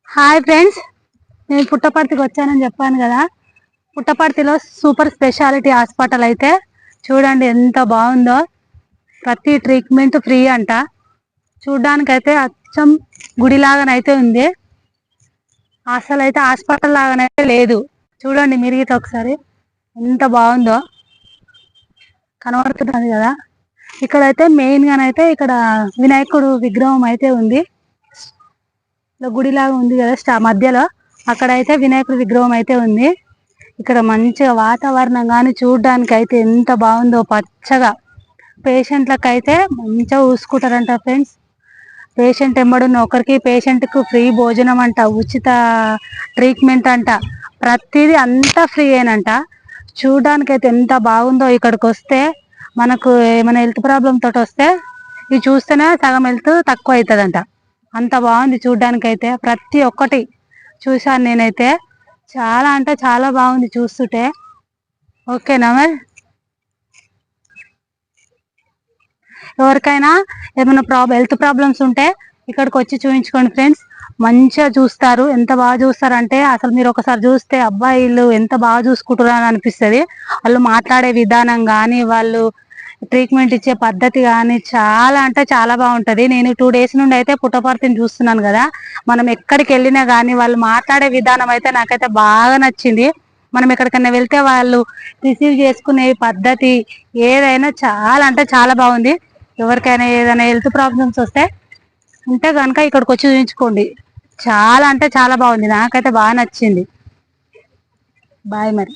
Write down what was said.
Hi friends, నేను పుట్టపర్తికి వచ్చానని చెప్పాను కదా. పుట్టపర్తిలో సూపర్ స్పెషాలిటీ హాస్పిటల్ అయితే చూడండి ఎంత బాగుందో. ప్రతి ట్రీట్మెంట్ ఫ్రీ అంట. చూడ్డానికైతే అచ్చం గుడిలాగానైతే ఉంది. అసలు అయితే హాస్పిటల్ లాగానైతే లేదు. చూడండి మీరు ఒకసారి ఎంత బాగుందో కనబడుతున్నది కదా. ఇక్కడైతే మెయిన్ గానైతే ఇక్కడ వినాయకుడు విగ్రహం అయితే ఉంది. గుడిలాగా ఉంది కదా మధ్యలో, అక్కడైతే వినాయకుడి విగ్రహం అయితే ఉంది. ఇక్కడ మంచిగా వాతావరణం కానీ చూడడానికి అయితే ఎంత బాగుందో, పచ్చగా. పేషెంట్లకు అయితే మంచిగా చూసుకుంటారంట ఫ్రెండ్స్. పేషెంట్ ఎంబడున్న ఒకరికి పేషెంట్కు ఫ్రీ భోజనం అంట, ఉచిత ట్రీట్మెంట్ అంట, ప్రతిదీ అంతా ఫ్రీ ఏనంట. చూడడానికి అయితే ఎంత బాగుందో. ఇక్కడికి వస్తే మనకు ఏమైనా హెల్త్ ప్రాబ్లం తోటి వస్తే ఇది చూస్తేనే సగం హెల్త్ తక్కువ అవుతుందంట. అంత బాగుంది చూడ్డానికైతే. ప్రతి ఒక్కటి చూశాను నేనైతే. చాలా అంటే చాలా బాగుంది చూస్తుంటే. ఓకేనా మరి? ఎవరికైనా ఏమైనా హెల్త్ ప్రాబ్లమ్స్ ఉంటే ఇక్కడికి వచ్చి చూపించుకోండి ఫ్రెండ్స్. మంచిగా చూస్తారు. ఎంత బాగా చూస్తారంటే అసలు మీరు ఒకసారి చూస్తే అబ్బాయిలు ఎంత బాగా చూసుకుంటారు అని అనిపిస్తుంది. వాళ్ళు మాట్లాడే విధానం కానీ, వాళ్ళు ట్రీట్మెంట్ ఇచ్చే పద్ధతి కానీ చాలా అంటే చాలా బాగుంటది. నేను 2 days నుండి అయితే పుట్టపర్తిని చూస్తున్నాను కదా. మనం ఎక్కడికి వెళ్ళినా కానీ వాళ్ళు మాట్లాడే విధానం అయితే నాకైతే బాగా నచ్చింది. మనం ఎక్కడికైనా వెళ్తే వాళ్ళు రిసీవ్ చేసుకునే పద్ధతి ఏదైనా చాలా అంటే చాలా బాగుంది. ఎవరికైనా ఏదైనా హెల్త్ ప్రాబ్లమ్స్ వస్తే ఉంటే కనుక ఇక్కడికి వచ్చి చూపించుకోండి. చాలా అంటే చాలా బాగుంది. నాకైతే బాగా నచ్చింది. బాయ్ మరి.